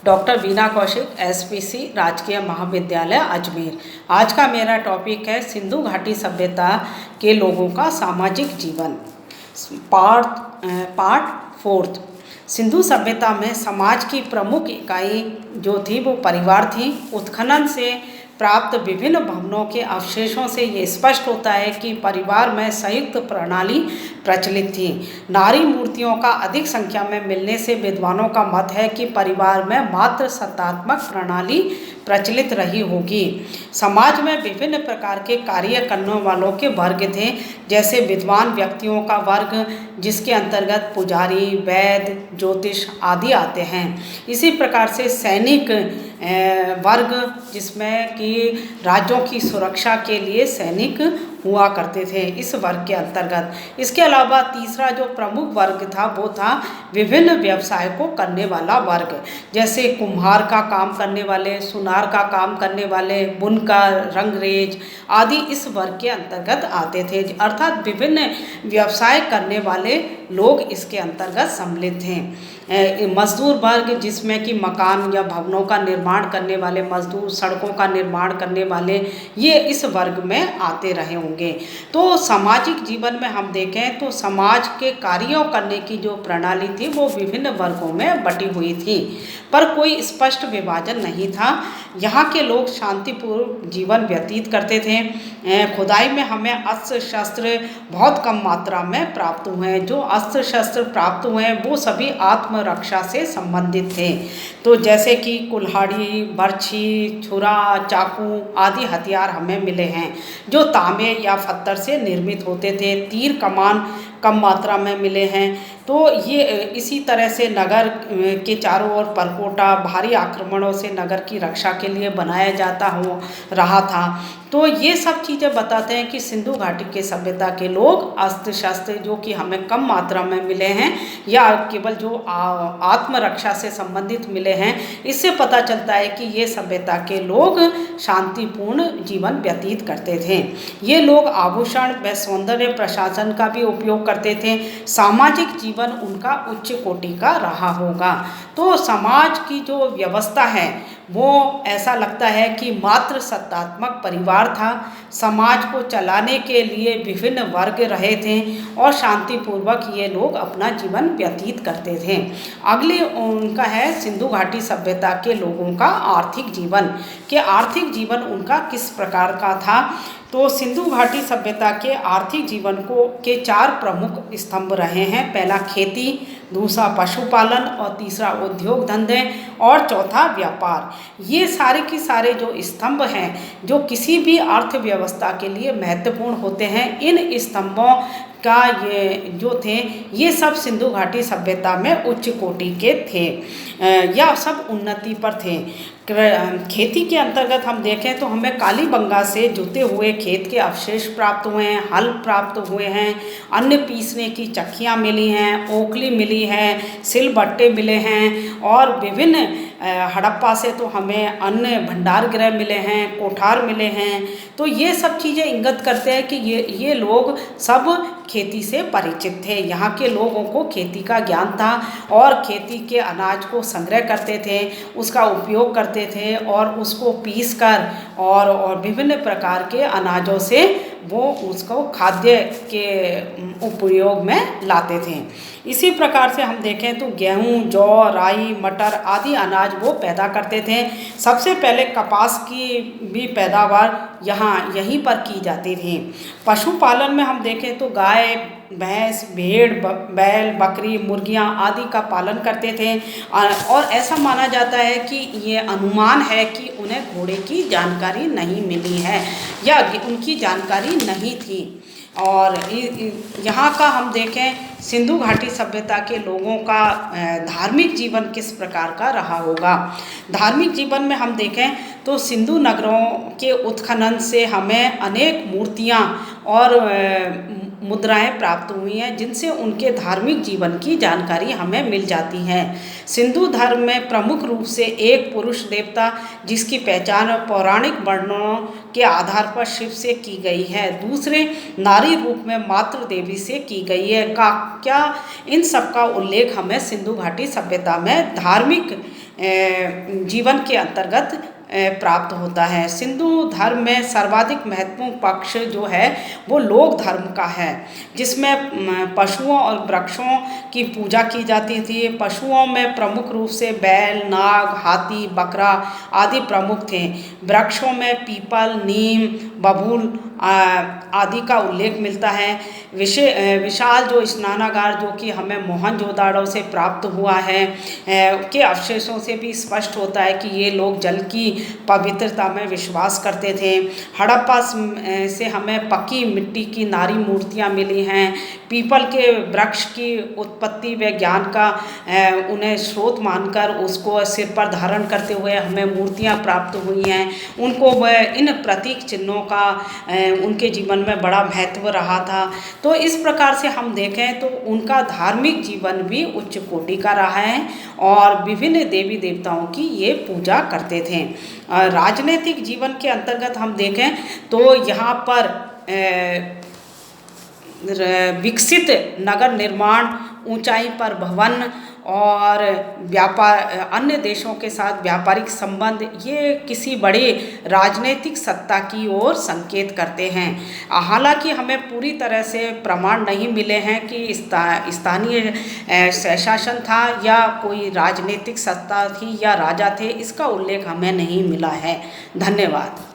Doctor Veena Kaushik, SPC राजकीय महाविद्यालय अजमेर। आज का मेरा टॉपिक है सिंधु घाटी सभ्यता के लोगों का सामाजिक जीवन। Part fourth. सिंधु सभ्यता में समाज की प्रमुख इकाई जो थी वो परिवार थी। उत्खनन से प्राप्त विभिन्न भवनों के अवशेषों से ये स्पष्ट होता है कि परिवार में संयुक्त प्रणाली प्रचलित थी। नारी मूर्तियों का अधिक संख्या में मिलने से विद्वानों का मत है कि परिवार में मात्र सत्तात्मक प्रणाली प्रचलित रही होगी। समाज में विभिन्न प्रकार के कार्य करने वालों के वर्ग थे, जैसे विद्वान व्यक्तियों का वर्ग जिसके अंतर्गत पुजारी, वैद्य, ज्योतिष आदि आते हैं। इसी प्रकार से सैनिक वर्ग जिसमें कि राज्यों की सुरक्षा के लिए सैनिक हुआ करते थे, इस वर्ग के अंतर्गत। इसके अलावा तीसरा जो प्रमुख वर्ग था वो था विभिन्न व्यवसाय को करने वाला वर्ग, जैसे कुम्हार का काम करने वाले, सुनार का काम करने वाले, बुनकर, रंगरेज आदि इस वर्ग के अंतर्गत आते थे। अर्थात विभिन्न व्यवसाय करने वाले लोग इसके अंतर्गत सम्मिलित थे। मजदूर वर्ग जिसमें कि मकान या भवनों का निर्माण करने वाले मजदूर, सड़कों का निर्माण करने वाले, ये इस वर्ग में आते रहे होंगे। तो सामाजिक जीवन में हम देखें तो समाज के कार्यों करने की जो प्रणाली थी वो विभिन्न वर्गों में बटी हुई थी, पर कोई स्पष्ट विभाजन नहीं था। यहाँ के लोग शांतिपूर्वक जीवन व्यतीत करते थे। खुदाई में हमें अस्त्र शस्त्र बहुत कम मात्रा में प्राप्त हुए हैं। जो अस्त्र शस्त्र प्राप्त हुए हैं वो सभी आत्मरक्षा से संबंधित थे। तो जैसे कि कुल्हाड़ी, बर्छी, छुरा, चाकू आदि हथियार हमें मिले हैं जो तांबे या पत्थर से निर्मित होते थे। तीर कमान कम मात्रा में मिले हैं। तो ये इसी तरह से नगर के चारों ओर परकोटा भारी आक्रमणों से नगर की रक्षा के लिए बनाया जाता हो रहा था। तो ये सब चीज़ें बताते हैं कि सिंधु घाटी के सभ्यता के लोग अस्त्र शस्त्र जो कि हमें कम मात्रा में मिले हैं या केवल जो आत्मरक्षा से संबंधित मिले हैं, इससे पता चलता है कि ये सभ्यता के लोग शांतिपूर्ण जीवन व्यतीत करते थे। ये लोग आभूषण व सौंदर्य प्रशासन का भी उपयोग करते थे। सामाजिक जीवन उनका उच्च कोटि का रहा होगा। तो समाज की जो व्यवस्था है वो ऐसा लगता है कि मात्र सत्तात्मक परिवार था। समाज को चलाने के लिए विभिन्न वर्ग रहे थे और शांतिपूर्वक ये लोग अपना जीवन व्यतीत करते थे। अगले उनका है सिंधु घाटी सभ्यता के लोगों का आर्थिक जीवन, कि आर्थिक जीवन उनका किस प्रकार का था। तो सिंधु घाटी सभ्यता के आर्थिक जीवन के 4 प्रमुख स्तंभ रहे हैं। पहला खेती, दूसरा पशुपालन और तीसरा उद्योग धंधे और चौथा व्यापार। ये सारे के सारे जो स्तंभ हैं जो किसी भी अर्थव्यवस्था के लिए महत्वपूर्ण होते हैं, इन स्तंभों का ये जो थे ये सब सिंधु घाटी सभ्यता में उच्च कोटि के थे या सब उन्नति पर थे। खेती के अंतर्गत हम देखें तो हमें कालीबंगा से जुते हुए खेत के अवशेष प्राप्त हुए हैं, हल प्राप्त हुए हैं, अन्न पीसने की चक्कियाँ मिली हैं, ओखली मिली है, सिलबट्टे मिले हैं और विभिन्न हड़प्पा से तो हमें अन्न भंडार गृह मिले हैं, कोठार मिले हैं। तो ये सब चीज़ें इंगित करते हैं कि ये लोग सब खेती से परिचित थे। यहाँ के लोगों को खेती का ज्ञान था और खेती के अनाज को संग्रह करते थे, उसका उपयोग करते थे और उसको पीस कर और विभिन्न प्रकार के अनाजों से वो उसको खाद्य के उपयोग में लाते थे। इसी प्रकार से हम देखें तो गेहूँ, जौ, राई, मटर आदि अनाज वो पैदा करते थे। सबसे पहले कपास की भी पैदावार यहीं पर की जाती थी। पशुपालन में हम देखें तो गाय, भैंस, भेड़, बैल, बकरी, मुर्गियाँ आदि का पालन करते थे और ऐसा माना जाता है कि ये अनुमान है कि उन्हें घोड़े की जानकारी नहीं मिली है या उनकी जानकारी नहीं थी। और यहाँ का हम देखें सिंधु घाटी सभ्यता के लोगों का धार्मिक जीवन किस प्रकार का रहा होगा। धार्मिक जीवन में हम देखें तो सिंधु नगरों के उत्खनन से हमें अनेक मूर्तियाँ और मुद्राएं प्राप्त हुई हैं जिनसे उनके धार्मिक जीवन की जानकारी हमें मिल जाती है। सिंधु धर्म में प्रमुख रूप से एक पुरुष देवता जिसकी पहचान पौराणिक वर्णनों के आधार पर शिव से की गई है, दूसरे नारी रूप में मातृ देवी से की गई है। क्या इन सब का उल्लेख हमें सिंधु घाटी सभ्यता में धार्मिक जीवन के अंतर्गत प्राप्त होता है। सिंधु धर्म में सर्वाधिक महत्वपूर्ण पक्ष जो है वो लोक धर्म का है, जिसमें पशुओं और वृक्षों की पूजा की जाती थी। पशुओं में प्रमुख रूप से बैल, नाग, हाथी, बकरा आदि प्रमुख थे। वृक्षों में पीपल, नीम, बबूल आदि का उल्लेख मिलता है। विशाल जो स्नानागार जो कि हमें मोहनजोदाड़ो से प्राप्त हुआ है के अवशेषों से भी स्पष्ट होता है कि ये लोग जल की पवित्रता में विश्वास करते थे। हड़प्पा से हमें पक्की मिट्टी की नारी मूर्तियाँ मिली हैं। पीपल के वृक्ष की उत्पत्ति व ज्ञान का उन्हें स्रोत मानकर उसको सिर पर धारण करते हुए हमें मूर्तियाँ प्राप्त हुई हैं। उनको इन प्रतीक चिन्हों का उनके जीवन में बड़ा महत्व रहा था। तो इस प्रकार से हम देखें तो उनका धार्मिक जीवन भी उच्च कोटि का रहा है और विभिन्न देवी देवताओं की ये पूजा करते थे। राजनीतिक जीवन के अंतर्गत हम देखें तो यहाँ पर विकसित नगर निर्माण, ऊंचाई पर भवन और व्यापार, अन्य देशों के साथ व्यापारिक संबंध, ये किसी बड़े राजनीतिक सत्ता की ओर संकेत करते हैं। हालांकि हमें पूरी तरह से प्रमाण नहीं मिले हैं कि स्थानीय शासन था या कोई राजनीतिक सत्ता थी या राजा थे, इसका उल्लेख हमें नहीं मिला है। धन्यवाद।